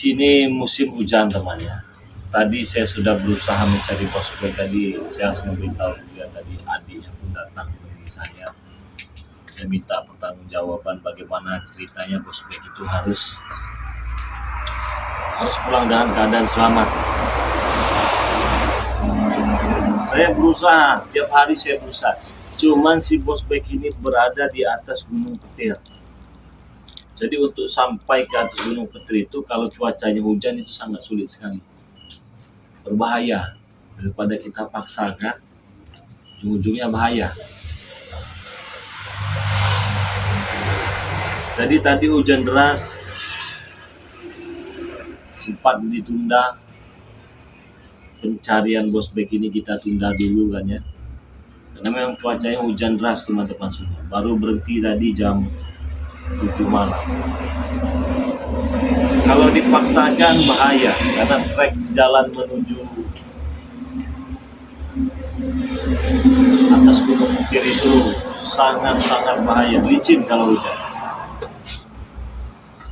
sini musim hujan teman ya. Tadi saya sudah berusaha mencari prospek tadi. Saya harus memberitahu dia tadi adik pun datang menemui saya. Saya minta pertanggungjawaban bagaimana ceritanya prospek itu harus pulang dengan keadaan selamat. Saya berusaha, tiap hari saya berusaha. Cuman si prospek ini berada di atas Gunung Petir. Jadi untuk sampai ke atas Gunung Petir itu kalau cuacanya hujan itu sangat sulit sekali. Berbahaya. Daripada kita paksakan, ujung-ujungnya bahaya. Jadi tadi hujan deras, sempat ditunda. Pencarian prospek ini kita tunda dulu kan ya. Karena memang cuacanya hujan deras teman-teman semua. Baru berhenti tadi jam 7 malam. Kalau dipaksakan bahaya karena trek jalan menuju atas Gunung Petir itu sangat-sangat bahaya, licin kalau hujan.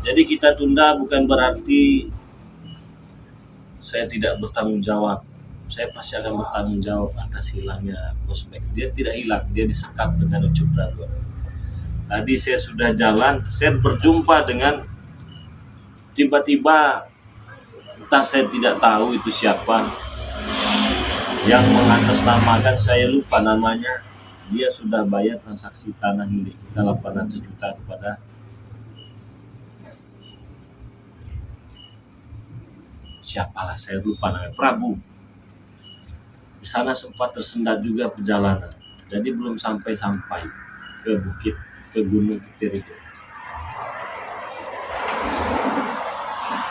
Jadi kita tunda bukan berarti saya tidak bertanggung jawab. Saya pasti akan bertanggung jawab atas hilangnya prospek. Dia tidak hilang, dia disekap dengan Ucup Dragon. Tadi saya sudah jalan, saya berjumpa dengan tiba-tiba, entah saya tidak tahu itu siapa yang mengatasnamakan, saya lupa namanya. Dia sudah bayar transaksi tanah milik kita 800 juta kepada siapalah, saya lupa namanya, Prabu. Di sana sempat tersendat juga perjalanan, jadi belum sampai ke Gunung Petir itu.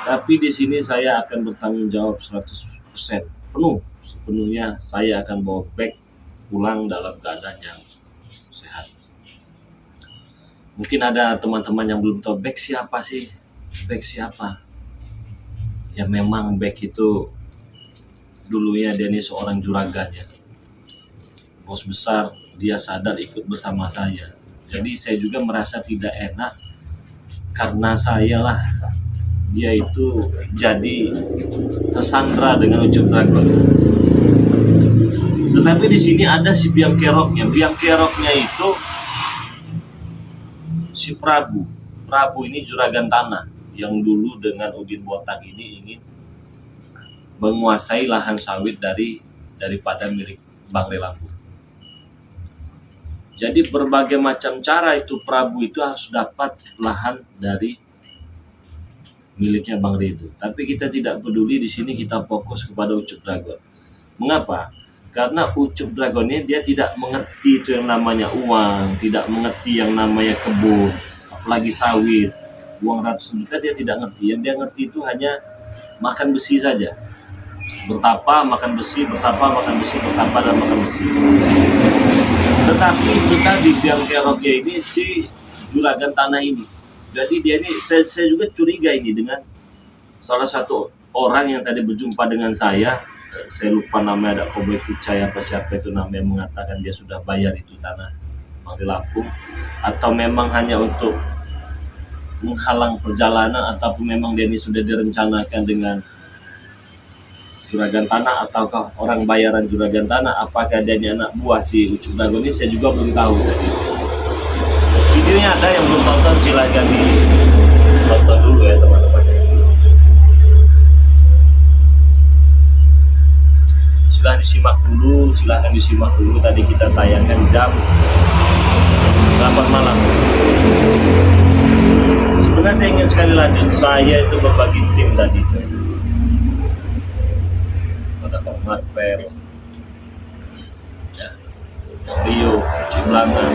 Tapi di sini saya akan bertanggung jawab 100% sepenuhnya. Saya akan bawa back pulang dalam keadaan yang sehat. Mungkin ada teman-teman yang belum tahu back siapa sih? Back siapa? Ya memang back itu dulunya dia ini seorang juragan ya. Bos besar, dia sadar ikut bersama saya. Jadi saya juga merasa tidak enak karena saya lah dia itu jadi tersandra dengan Ucup Dragon. Tetapi di sini ada si biang keroknya. Biang keroknya itu si Prabu. Prabu ini juragan tanah yang dulu dengan Udin Botak ini ingin menguasai lahan sawit daripada milik Bang Lampung. Jadi berbagai macam cara itu Prabu itu harus dapat lahan dari miliknya Bang Ridho. Tapi kita tidak peduli, di sini kita fokus kepada Ucup Dragon. Mengapa? Karena Ucup Dragon ini dia tidak mengerti itu yang namanya uang, tidak mengerti yang namanya kebun, apalagi sawit. Uang ratusan juta dia tidak ngerti. Yang dia ngerti itu hanya makan besi saja. Bertapa, makan besi, bertapa, makan besi, bertapa, dan makan besi. Tetapi itu tadi biang keroknya ini si juragan tanah ini. Jadi dia ini, saya juga curiga ini dengan salah satu orang yang tadi berjumpa dengan saya lupa namanya, ada Koboy Kucai apa siapa itu namanya, mengatakan dia sudah bayar itu tanah Bang Lampung, atau memang hanya untuk menghalang perjalanan, ataupun memang dia ini sudah direncanakan dengan juragan tanah, ataukah orang bayaran juragan tanah, apakah dia ini anak buah si Ucup Dragon ini, saya juga belum tahu tadi. Videonya ada yang belum tonton, silahkan ditonton dulu ya teman-teman. Silahkan disimak dulu. Tadi kita tayangkan jam 8 malam. Sebenarnya saya ingin sekali lanjut, saya itu berbagi tim tadi. Ada Hormat Per, ya, Rio, Ciblangan.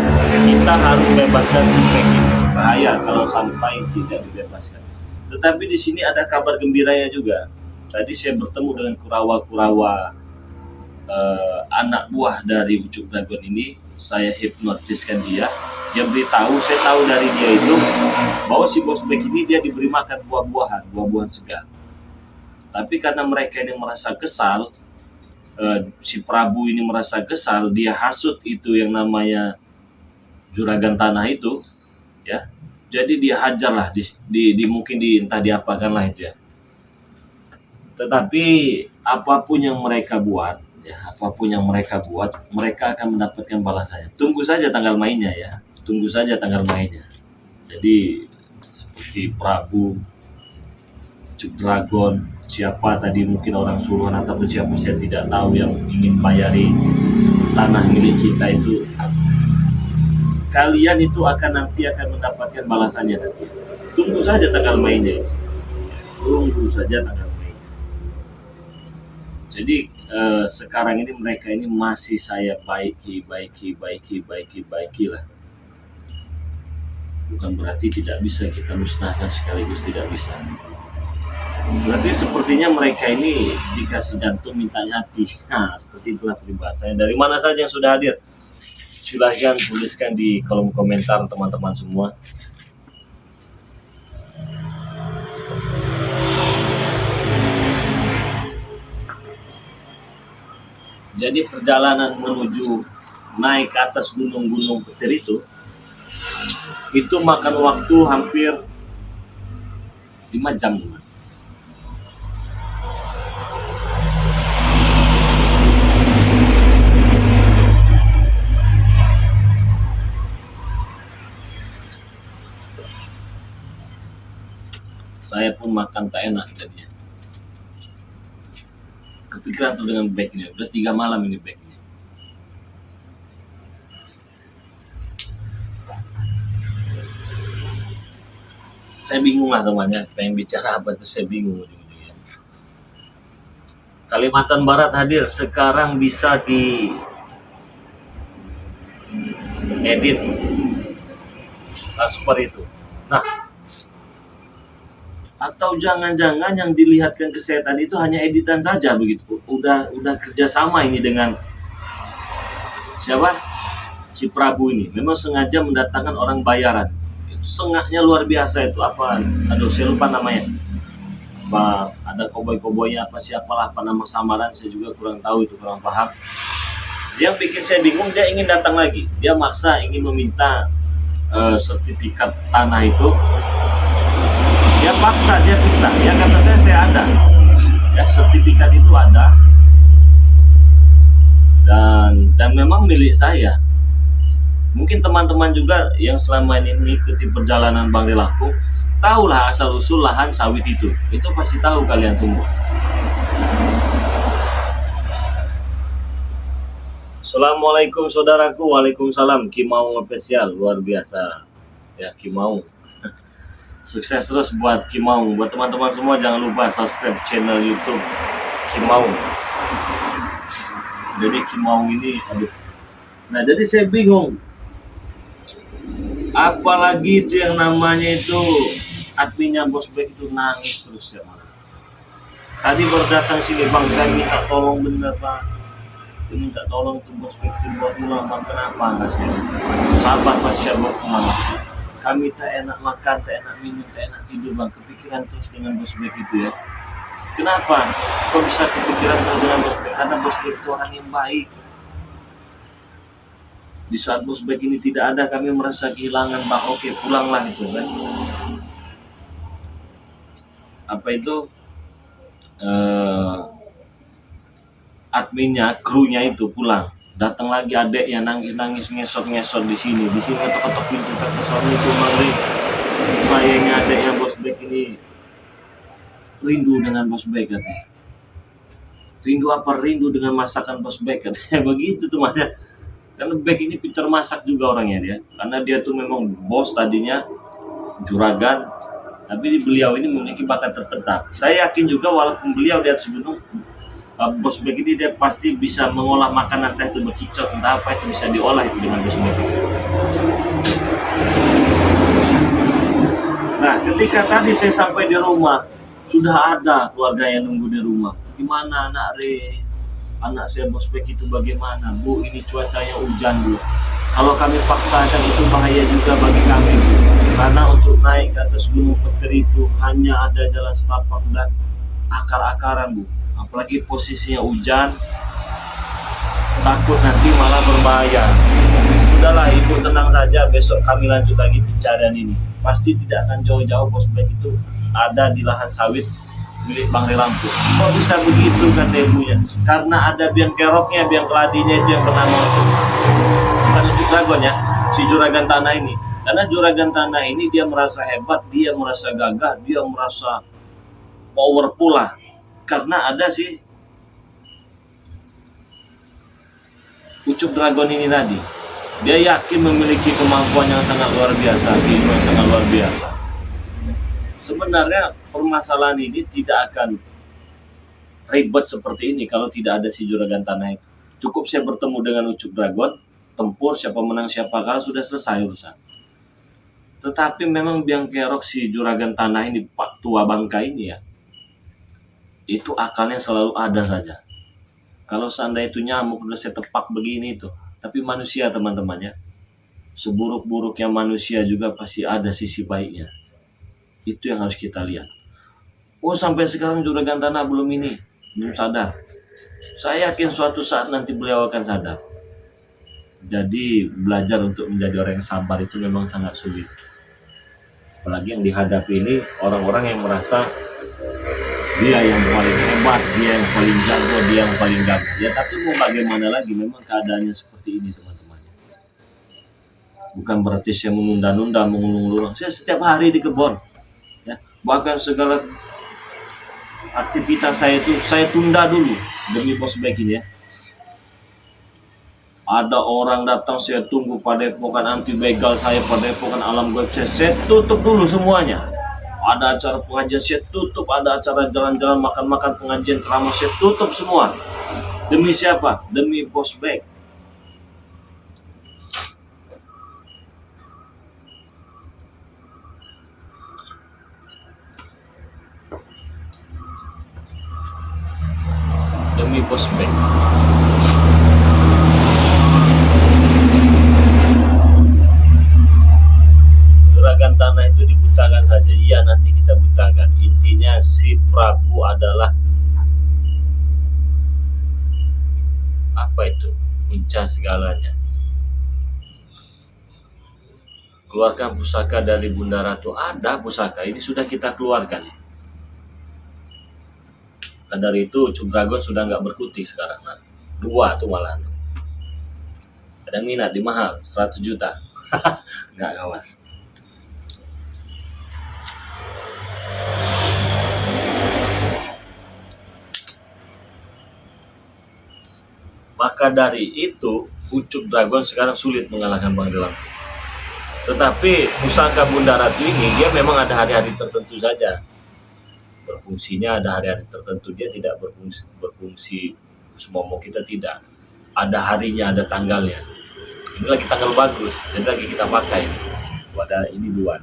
Kita harus bebaskan spek ini. Bahaya kalau sampai tidak dibebaskan. Tetapi di sini ada kabar gembiranya juga. Tadi saya bertemu dengan kurawa-kurawa anak buah dari Ucup Dragon ini. Saya hipnotiskan dia. Dia beritahu, saya tahu dari dia itu bahwa si bos back ini dia diberi makan buah-buahan segar. Tapi karena mereka ini merasa kesal, si Prabu ini merasa kesal, dia hasut itu yang namanya juragan tanah itu, ya. Jadi dia hajarlah, mungkin entah diapakan lah itu ya. Tetapi apapun yang mereka buat, ya apapun yang mereka buat, mereka akan mendapatkan balasannya. Tunggu saja tanggal mainnya ya, tunggu saja tanggal mainnya. Jadi seperti Prabu, Cuk Dragon, siapa tadi mungkin orang suruhan ataupun siapa saya tidak tahu yang ingin bayari tanah milik kita itu, kalian itu nanti akan mendapatkan balasannya nanti. Tunggu saja tanggal mainnya, tunggu saja tanggal mainnya. Jadi sekarang ini mereka ini masih saya baiki lah. Bukan berarti tidak bisa kita musnahkan sekaligus, tidak bisa. Berarti sepertinya mereka ini dikasih jantung mintanya hati. Nah, seperti itulah peribahasanya. Dari mana saja yang sudah hadir, silahkan tuliskan di kolom komentar teman-teman semua. Jadi perjalanan menuju naik ke atas gunung-gunung petir itu makan waktu hampir 5 jam. Saya pun makan tak enak jadinya. Kepikiran tuh dengan bagnya, udah 3 malam ini bagnya. Saya bingung lah temannya, pengen bicara apa tuh saya bingung. Kalimantan Barat hadir, sekarang bisa di edit transfer itu. Nah, atau jangan-jangan yang dilihatkan ke saya tadi itu hanya editan saja begitu. Udah kerjasama ini dengan siapa? Si Prabu ini. Memang sengaja mendatangkan orang bayaran. Itu sengaknya luar biasa itu, apa? Aduh, saya lupa namanya. Apa, ada koboi-koboinya apa siapalah, apa nama samaran saya juga kurang tahu, itu kurang paham. Dia bikin saya bingung, dia ingin datang lagi. Dia maksa ingin meminta sertifikat tanah itu. Dia paksa, dia minta, ya kata saya ada, ya sertifikat itu ada, dan memang milik saya. Mungkin teman-teman juga yang selama ini mengikuti perjalanan Bang De Lampung, tahulah asal usul lahan sawit itu pasti tahu kalian semua. Assalamualaikum saudaraku, waalaikumsalam. Kimau spesial luar biasa, ya Kimau. Sukses terus buat Kimau. Buat teman-teman semua jangan lupa subscribe channel YouTube Kimau. Jadi Kimau ini, aduh. Nah, jadi saya bingung. Apalagi itu yang namanya itu adminnya Bos Bek itu nangis terus ya. Tadi baru datang sini, Bang, saya minta tolong bener Pak. Minta tolong tuh Bos Bek buat pulang, Bang. Kenapa nggak sih? Sabar Pak, saya buat pulang. Kami tak enak makan, tak enak minum, tak enak tidur, Bang. Kepikiran terus dengan Bos Bek itu ya. Kenapa? Kok bisa kepikiran terus dengan Bos Bek? Karena Bos Bek itu orang yang baik. Di saat Bos Bek ini tidak ada, kami merasa kehilangan, Bang. Oke, pulanglah itu kan. Apa itu? Adminnya, krunya itu pulang. Datang lagi adek yang nangis ngesot di sini ketok pintu, itu mari sayangnya adeknya Bos Bek ini rindu dengan Bos Bek katanya. Rindu apa? Rindu dengan masakan Bos Bek katanya. Begitu tuh makanya. Karena Bek ini pintar masak juga orangnya dia. Karena dia tuh memang bos tadinya juragan, tapi beliau ini memiliki bakat terpendam. Saya yakin juga walaupun beliau di atas gunung, Bos Bek ini dia pasti bisa mengolah makanan, entah itu berkicau, entah apa itu bisa diolah itu dengan Bos Bek. Nah, ketika tadi saya sampai di rumah, sudah ada keluarga yang nunggu di rumah. Gimana anak anak saya Bos Bek itu bagaimana? Bu, ini cuacanya hujan, Bu. Kalau kami paksakan itu bahaya juga bagi kami, Bu. Karena untuk naik ke atas gunung petir itu hanya ada jalan setapak dan akar-akaran, Bu. Apalagi posisinya hujan, takut nanti malah berbahaya. Sudahlah Ibu, tenang saja, besok kami lanjut lagi pencarian ini. Pasti tidak akan jauh-jauh Bos Bek itu ada di lahan sawit milik Bang Lampung. Kok bisa begitu kata ibunya? Karena ada biang keroknya, biang keladinya itu yang bernama bukan Ucup Dragon ya, si Juragan Tanah ini. Karena Juragan Tanah ini dia merasa hebat, dia merasa gagah, dia merasa powerful lah. Karena ada si Ucup Dragon ini tadi. Dia yakin memiliki kemampuan yang sangat luar biasa, ilmu yang sangat luar biasa. Sebenarnya permasalahan ini tidak akan ribet seperti ini kalau tidak ada si Juragan Tanah itu. Cukup saya bertemu dengan Ucup Dragon, tempur siapa menang siapa kalah, sudah selesai urusan. Tetapi memang biang kerok si Juragan Tanah ini, Pak Tua Bangka ini ya, itu akalnya selalu ada saja. Kalau seandainya itu nyamuk udah saya tepak begini itu. Tapi manusia teman-temannya, seburuk-buruknya manusia juga pasti ada sisi baiknya. Itu yang harus kita lihat. Oh sampai sekarang Juragan Tanah belum sadar. Saya yakin suatu saat nanti beliau akan sadar. Jadi belajar untuk menjadi orang yang sabar itu memang sangat sulit. Apalagi yang dihadapi ini orang-orang yang merasa dia yang paling hebat, dia yang paling jago, dia yang paling gagah. Ya tapi mau bagaimana lagi, memang keadaannya seperti ini teman-teman. Bukan berarti saya menunda-nunda, mengulung-ulung. Saya setiap hari di kebun. Ya, bahkan segala aktivitas saya itu saya tunda dulu demi Bosbek ini ya. Ada orang datang saya tunggu, padepokan anti begal saya, padepokan alam gaib saya tutup dulu semuanya. Ada acara pengajian saya tutup, ada acara jalan-jalan makan-makan pengajian ceramah saya tutup semua. Demi siapa? Demi Bosbek. Demi Bosbek. Juragan Tanah itu dibutakan saja. Iya nanti kita butakan. Intinya si Prabu adalah apa itu? Punca segalanya. Keluarkan pusaka dari Bunda Ratu. Ada pusaka. Ini sudah kita keluarkan. Dan dari itu Ucup Dragon sudah nggak berkutik sekarang. Nah, 2 tuh malah. Ada minat di mahal 100 juta. Nggak kawan. Maka dari itu Ucup Dragon sekarang sulit mengalahkan Bang Lampung. Tetapi pusaka Bunda Ratu ini dia memang ada hari-hari tertentu saja. Berfungsinya ada hari-hari tertentu, dia tidak berfungsi semua kita tidak. Ada harinya, ada tanggalnya. Ini lagi tanggal bagus, jadi lagi kita pakai. Ada ini 2.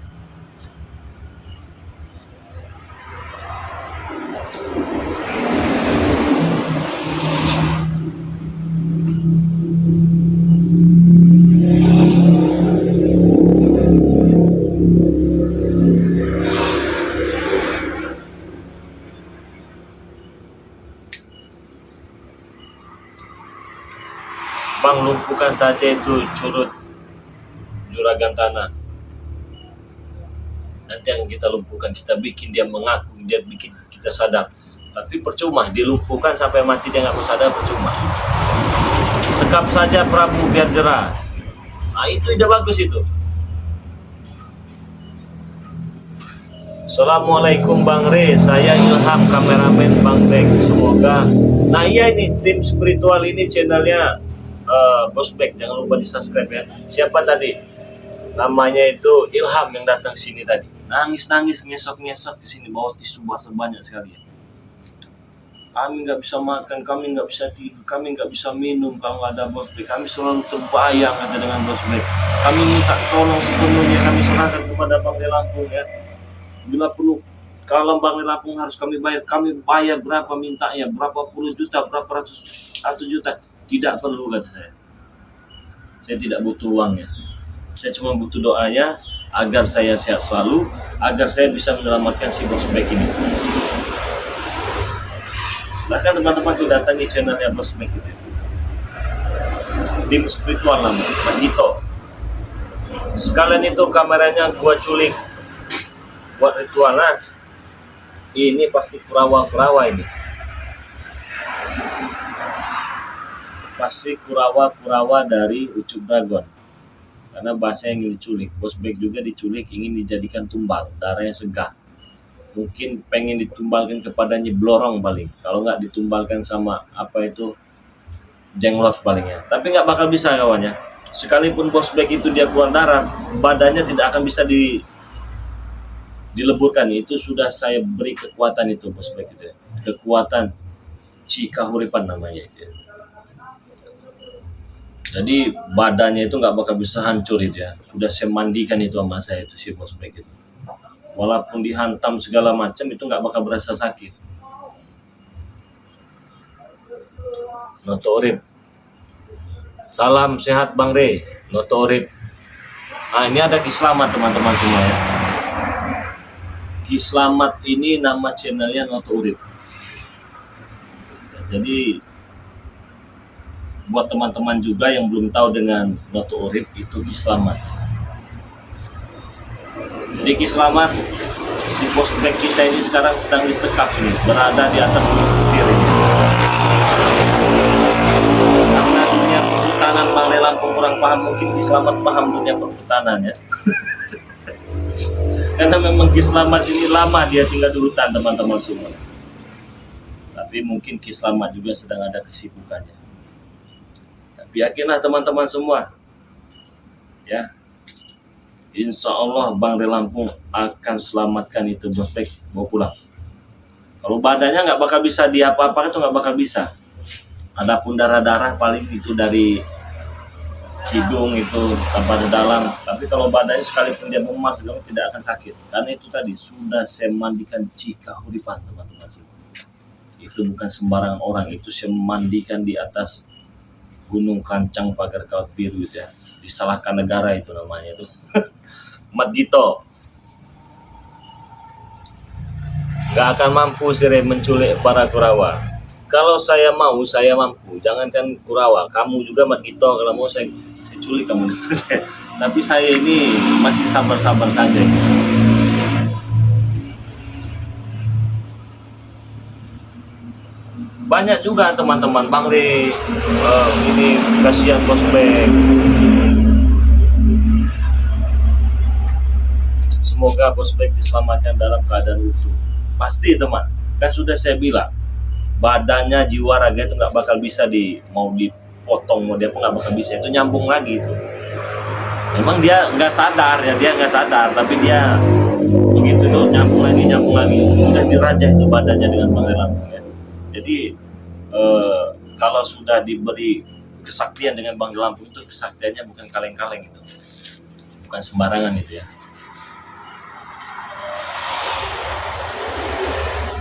Bang, lumpuhkan saja itu curut Juragan Tanah. Nanti yang kita lumpuhkan, kita bikin dia mengaku, dia bikin kita sadar. Tapi percuma, dilumpuhkan sampai mati dia nggak mau sadar, percuma. Sekap saja Prabu biar jerah. Nah itu ide bagus itu. Assalamualaikum Bang Re, saya Ilham, kameramen Bang Bek. Semoga. Nah iya ini tim spiritual ini channelnya Bosbek, jangan lupa di subscribe ya. Siapa tadi? Namanya itu Ilham yang datang sini tadi. Nangis-nangis, ngesok-ngesok ke sini bawa tisu basah banyak sekali. Kami nggak bisa makan, kami nggak bisa tidur, kami nggak bisa minum kalau nggak ada Bosbek. Kami selalu terbayang ada dengan Bosbek. Kami minta tolong sepenuhnya, kami serahkan kepada Bang Lampung ya. Bila perlu, kalau Bang Lampung harus kami bayar berapa mintanya, berapa puluh juta, berapa ratus juta. Tidak perlu kata saya. Saya tidak butuh uangnya. Saya cuma butuh doanya agar saya sehat selalu, agar saya bisa menyelamatkan si Bosbek ini. Silahkan teman-teman tuh datangi channelnya Bosbek itu. Tim spiritual namanya, Magito. Sekalian itu kameranya gua culik buat ritual lah. Ini pasti Kurawa ini. Pasti Kurawa dari Ucup Dragon. Karena bahasa yang diculik. Bosbek juga diculik ingin dijadikan tumbal. Darahnya segar. Mungkin pengen ditumbalkan kepada Nyi Blorong paling. Kalau nggak ditumbalkan sama apa itu Jenglot palingnya. Tapi nggak bakal bisa kawannya. Sekalipun Bosbek itu dia keluar darah, badannya tidak akan bisa dileburkan. Itu sudah saya beri kekuatan itu Bosbek itu ya. Kekuatan Cikahuripan namanya itu ya. Jadi badannya itu nggak bakal bisa hancur itu ya. Sudah saya mandikan itu sama saya itu si Bosbek itu. Walaupun dihantam segala macam itu nggak bakal berasa sakit. Noto Urip. Salam sehat Bang Re. Noto Urip. Ini ada Ki Slamet teman-teman semua ya. Ki Slamet ini nama channelnya Noto Urip. Jadi buat teman-teman juga yang belum tahu dengan Noto Urip itu Ki Slamet. Jadi Ki Slamet, si Bosbek kita ini sekarang sedang disekap ini, berada di atas bukit ini. Karena dunia perhutanan Bang Le Lampung kurang paham, mungkin Ki Slamet paham dunia perhutanan ya. Karena memang Ki Slamet ini lama dia tinggal di hutan teman-teman semua. Tapi mungkin Ki Slamet juga sedang ada kesibukannya. Tapi yakinlah teman-teman semua, ya, insya Allah Bang Le Lampung akan selamatkan itu Bosbek mau pulang. Kalau badannya nggak bakal bisa diapa-apakan itu nggak bakal bisa. Adapun darah-darah paling itu dari hidung itu tanpa di dalam. Tapi kalau badannya sekalipun dia memar tidak akan sakit. Karena itu tadi sudah saya mandikan Cikahuripan teman-teman semua. Itu bukan sembarang orang, itu saya mandikan di atas Gunung Kancang Pagar Kawat Biru itu ya. Disalahkan negara itu namanya itu. Mat Gito. Gak akan mampu sih menculik para Kurawa. Kalau saya mau, saya mampu. Jangankan Kurawa, kamu juga Mat Gito. Kalau mau saya culik kamu. Tapi saya ini masih sabar-sabar saja. Banyak juga teman-teman Bang Re, ini kasihan Bosbek. Semoga Bosbek diselamatkan dalam keadaan utuh. Pasti teman, kan sudah saya bilang, badannya jiwa raga itu nggak bakal bisa mau dipotong, mau dia pun nggak bakal bisa, itu nyambung lagi itu. Memang dia nggak sadar ya, dia nggak sadar, tapi dia begitu tuh nyambung lagi, udah dirajah itu badannya dengan Bang Le Lampung ya. Jadi kalau sudah diberi kesaktian dengan Bang Le Lampung itu kesaktiannya bukan kaleng-kaleng itu, bukan sembarangan itu ya.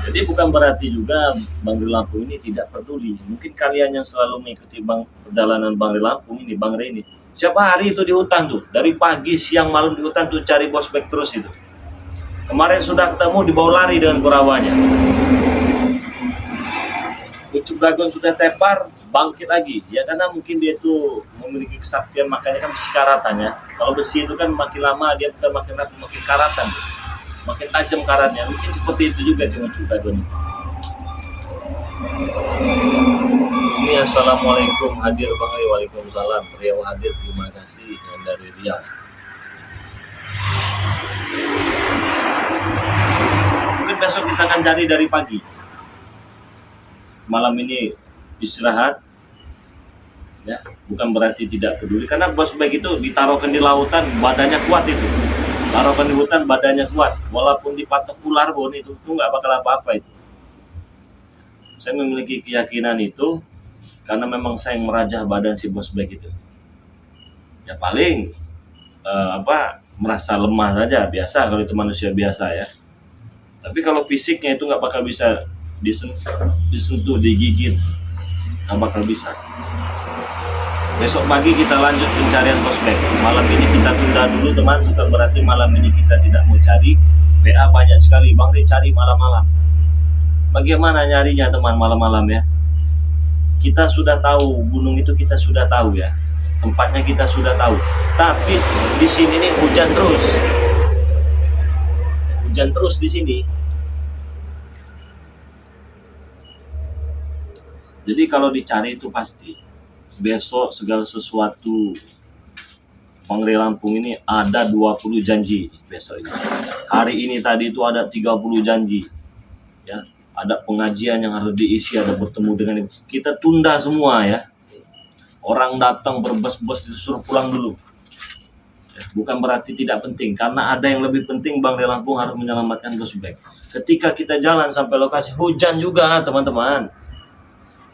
Jadi bukan berarti juga Bang Le Lampung ini tidak peduli. Mungkin kalian yang selalu mengikuti perjalanan Bang Le Lampung ini, Bang Re ini, siapa hari itu di hutan tuh, dari pagi, siang, malam di hutan tuh cari Bosbek terus itu. Kemarin sudah ketemu, dibawa lari dengan Kurawanya. Ucup Dragon sudah tepar, bangkit lagi. Ya karena mungkin dia itu memiliki kesaktian, makanya kan besi karatan ya. Kalau besi itu kan makin lama dia bukan makin rapi, makin karatan. Makin tajam karatnya. Mungkin seperti itu juga dengan Ucup Dragon. Ini assalamualaikum hadir Bang Re. Waalaikumsalam. Riau hadir, terima kasih yang dari Riau. Mungkin besok kita akan cari dari pagi. Malam ini istirahat, ya, bukan berarti tidak peduli. Karena Bosbek itu ditaruhkan di lautan, badannya kuat itu. Taruhkan di hutan, badannya kuat. Walaupun dipatok ular pun itu nggak bakal apa-apa itu. Saya memiliki keyakinan itu karena memang saya yang merajah badan si Bosbek itu. Ya paling merasa lemah saja, biasa kalau itu manusia biasa ya. Tapi kalau fisiknya itu nggak bakal bisa disentuh, digigit, nggak bakal bisa. Besok pagi kita lanjut pencarian Bosbek. Malam ini kita tunda dulu teman, bukan berarti malam ini kita tidak mau cari. WA banyak sekali, Bang Re cari malam-malam. Bagaimana nyarinya teman malam-malam ya? Kita sudah tahu gunung itu, kita sudah tahu ya. Tempatnya kita sudah tahu. Tapi di sini nih hujan terus. Hujan terus di sini. Jadi kalau dicari itu pasti. Besok segala sesuatu Bang Ray Lampung ini ada 20 janji besok ini. Hari ini tadi itu ada 30 janji. Ya, ada pengajian yang harus diisi, ada bertemu dengan kita tunda semua ya. Orang datang berbes-bes disuruh pulang dulu. Ya, bukan berarti tidak penting, karena ada yang lebih penting. Bang Ray Lampung harus menyelamatkan Bosbek. Ketika kita jalan sampai lokasi hujan juga teman-teman.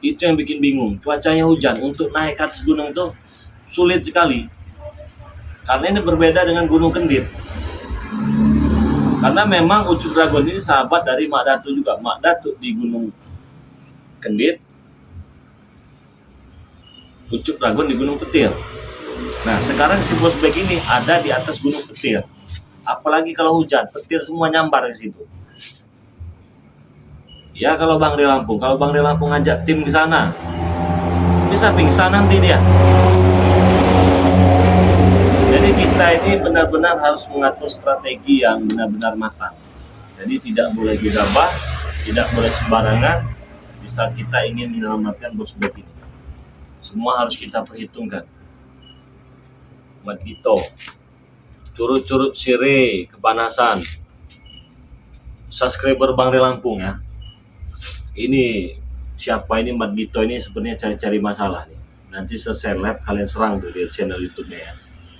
Itu yang bikin bingung. Cuacanya hujan, untuk naik ke atas gunung itu sulit sekali. Karena ini berbeda dengan Gunung Kendit. Karena memang Ucuk Dragon ini sahabat dari Mak Datu juga. Mak Datu di Gunung Kendit, Ucuk Dragon di Gunung Petir. Nah sekarang si Bosbek ini ada di atas Gunung Petir. Apalagi kalau hujan, petir semua nyambar ke situ. Ya kalau Bang Ray Lampung ngajak tim ke sana, bisa pingsan nanti dia. Jadi kita ini benar-benar harus mengatur strategi yang benar-benar matang. Jadi tidak boleh gegabah, tidak boleh sembarangan. Bisa kita ingin menyelamatkan Bosbek ini, semua harus kita perhitungkan. Mat Gito, curut-curut sire, kepanasan. Subscriber Bang Ray Lampung ya. Ini siapa ini Mat Gito ini sebenarnya cari-cari masalah nih. Nanti selesai live kalian serang tuh di channel YouTube-nya ya.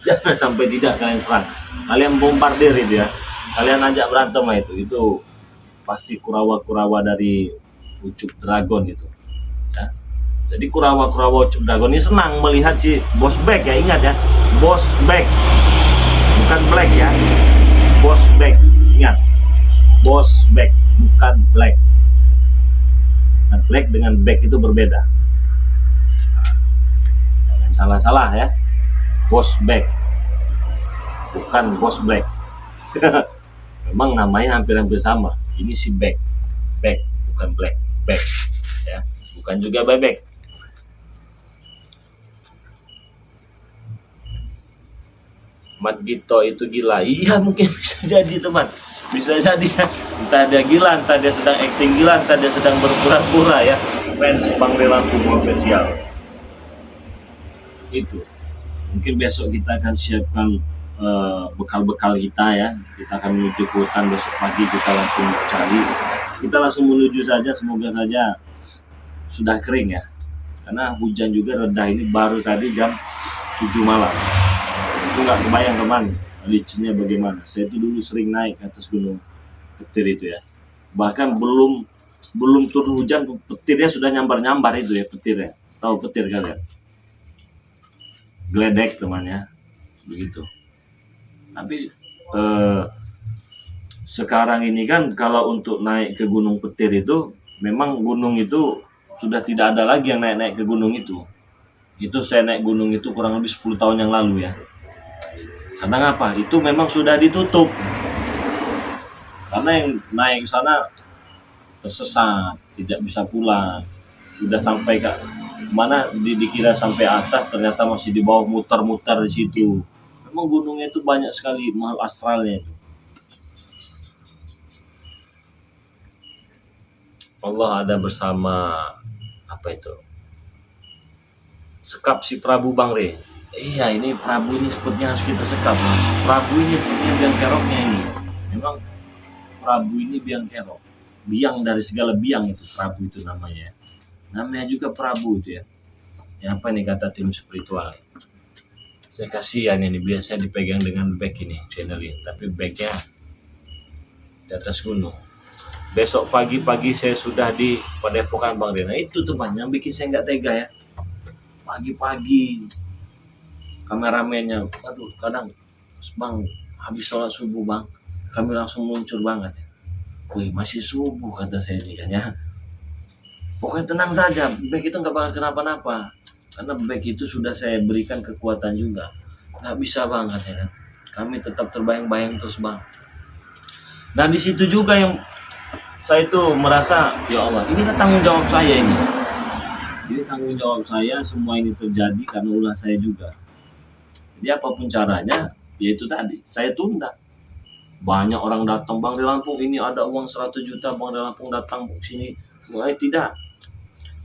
Jangan sampai tidak kalian serang. Kalian bombardir itu ya. Kalian ajak berantem itu pasti kurawa-kurawa dari Ucuk Dragon itu. Ya. Jadi kurawa-kurawa Ucuk Dragon ini senang melihat si Bosbek ya, ingat ya. Bosbek. Bukan Black ya. Bosbek. Ingat. Bosbek, bukan Black. Nah, Black dengan Back itu berbeda. Jangan salah-salah ya. Bosbek, bukan Bosbek. Memang namanya hampir-hampir sama. Ini si Back, bukan Black, Back, ya, bukan juga bebek. Mat Gito itu gila. Iya mungkin bisa jadi teman, bisa jadi ya. Entah dia gila, entah dia sedang acting gila, entah dia sedang berpura-pura ya. Fans Bang Ray Lampung official itu. Mungkin besok kita akan siapkan bekal-bekal kita ya. Kita akan menuju ke hutan besok pagi, kita langsung cari. Kita langsung menuju saja, semoga saja sudah kering ya. Karena hujan juga reda, ini baru tadi jam 7 malam. Itu nggak kebayang teman, licinnya bagaimana. Saya itu dulu sering naik ke atas Gunung Petir itu ya. Bahkan belum turun hujan, petirnya sudah nyambar-nyambar itu ya, petirnya. Tahu petir kalian? Geledek temannya, begitu. Tapi sekarang ini kan kalau untuk naik ke Gunung Petir itu memang gunung itu sudah tidak ada lagi yang naik-naik ke gunung itu. Itu saya naik gunung itu kurang lebih 10 tahun yang lalu ya. Karena ngapa? Itu memang sudah ditutup. Karena yang naik ke sana tersesat, tidak bisa pulang. Udah sampai ke mana dikira sampai atas, ternyata masih di bawah, muter-muter di situ. Memang gunungnya itu banyak sekali mahal astralnya itu. Allah ada bersama apa itu? Sekap si Prabu Bang Ray. Iya ini Prabu ini sepertinya harus kita sekap. Prabu ini punya biang keroknya ini. Memang Prabu ini biang kerok. Biang dari segala biang itu Prabu itu namanya. Namanya juga Prabu itu ya. Yang apa nih kata tim spiritual? Saya kasihan ini, biasanya dipegang dengan back ini channel ini, tapi backnya di atas gunung. Besok pagi-pagi saya sudah di Padepokan Bang Ray. Nah itu teman yang bikin saya nggak tega ya. Pagi-pagi kameramennya, aduh kadang Bang habis sholat subuh Bang, kami langsung muncul banget. Wih masih subuh kata saya ini kan ya. Pokoknya tenang saja, back itu nggak bakal kenapa-napa. Karena back itu sudah saya berikan kekuatan juga. Nggak bisa banget ya. Kami tetap terbayang-bayang terus Bang. Nah di situ juga yang saya itu merasa, ya Allah, ini kan tanggung jawab saya ini. Ini tanggung jawab saya, semua ini terjadi karena ulah saya juga. Jadi apapun caranya, ya itu tadi, saya tunda. Banyak orang datang, Bang Ray Lampung ini ada uang 100 juta, Bang Ray Lampung datang ke sini. Mulai tidak.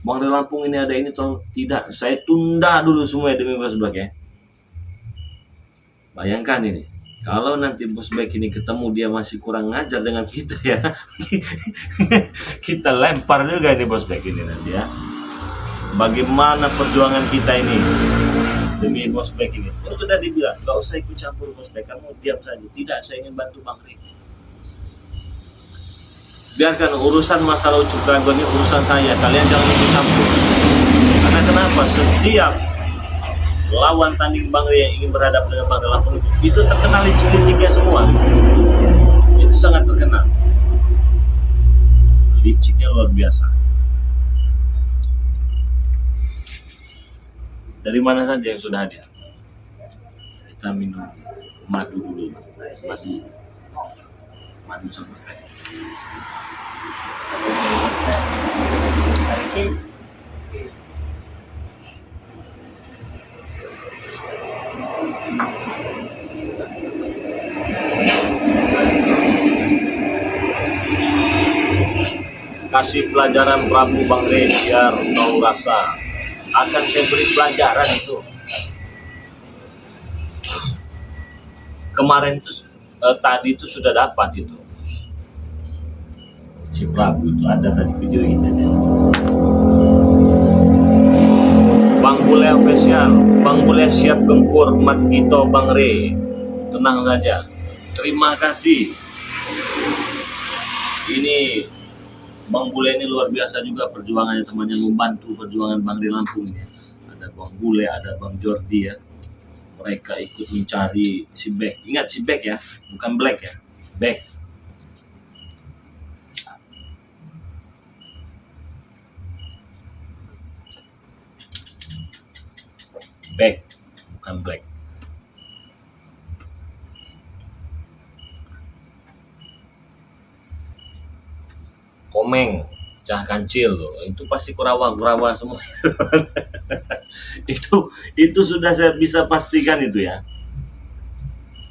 Bang di Lampung ini ada ini toh. Tidak, saya tunda dulu semua demi bos baik ya. Bayangkan ini, kalau nanti bos baik ini ketemu dia masih kurang ngajar dengan kita ya, kita lempar juga nih bos baik ini nanti ya. Bagaimana perjuangan kita ini demi bos baik ini? Oh, sudah dibilang, gak usah ikut campur bos baik, kamu diam saja. Tidak, saya ingin bantu Bang Ri. Biarkan urusan masalah Ucup Dragon ini urusan saya, kalian jangan ikut campur. Karena kenapa? Setiap lawan tanding Bang Ri yang ingin berhadapan dengan Bang Lampung itu terkenal licik-liciknya semua. Itu sangat terkenal. Liciknya luar biasa. Dari mana saja yang sudah hadir? Kita minum madu dulu. Madu sama teh. Kasih pelajaran Prabu Bang Ri biar tahu rasa. Akan saya beri pelajaran itu. Kemarin itu tadi itu sudah dapat itu. Si Prabu itu ada tadi video ini. Bang Bule official, Bang Bule siap gempur mat gitu Bang Ri. Tenang saja. Terima kasih. Ini Bang Bule ini luar biasa juga perjuangannya, temannya membantu perjuangan Bang Ri Lampung ini. Ada Bang Bule, ada Bang Jordi ya. Mereka ikut mencari si Beck. Ingat si Beck ya, bukan Black ya. Beck. Beck, bukan Black. Komeng, Cah Kancil loh, itu pasti kurawa semua. itu sudah saya bisa pastikan itu ya.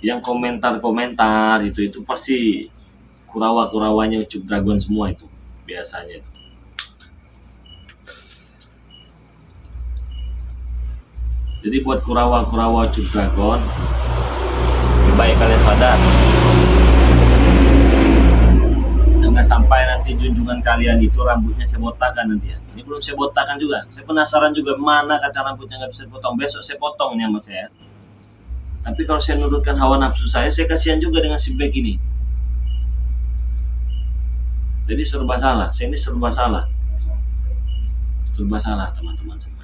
Yang komentar itu pasti kurawanya Ucup Dragon semua itu biasanya. Jadi buat kurawa Ucup Dragon, lebih baik kalian sadar. Jangan sampai nanti junjungan kalian itu rambutnya saya botakan nanti ya. Ini belum saya botakan juga. Saya penasaran juga mana kata rambutnya nggak bisa potong. Besok saya potongnya mas saya. Tapi kalau saya nurutkan hawa nafsu saya kasihan juga dengan si Beck ini. Jadi serba salah. Saya ini serba salah. Serba salah teman-teman semua.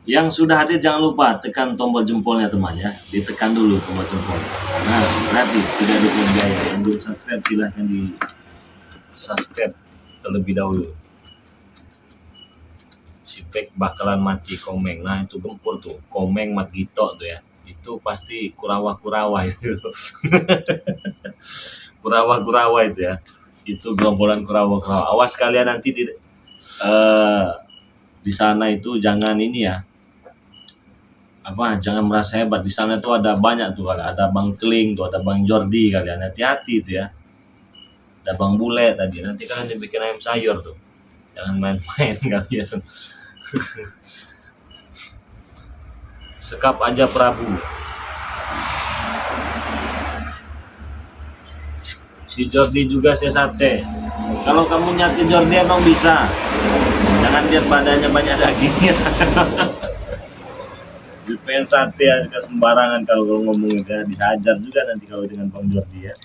Yang sudah hadir jangan lupa tekan tombol jempolnya teman ya. Ditekan dulu tombol jempol. Nah, gratis, tidak ada biaya. Yang belum subscribe silahkan di subscribe terlebih dahulu. Si Beck bakalan mati Komeng. Nah itu gempur tuh. Komeng mat gitu tuh ya. Itu pasti kurawa itu. kurawa itu ya. Itu gerombolan kurawa. Awas kalian nanti di sana itu jangan ini ya. Jangan merasa hebat. Di sana tuh ada banyak tuh, ada Bang Kling tuh, ada Bang Jordi, kalian hati-hati tuh ya. Ada Bang Bule tadi, nanti kalian dibikin ayam sayur tuh. Jangan main-main kalian. Sekap aja Prabu. Si Jordi juga saya sate. Kalau kamu nyati Jordi emang bisa. Jangan lihat badannya banyak dagingnya. Pengen sate aja sembarangan kalau ngomong ya, dihajar juga nanti kalau dengan Bang Jordi ya.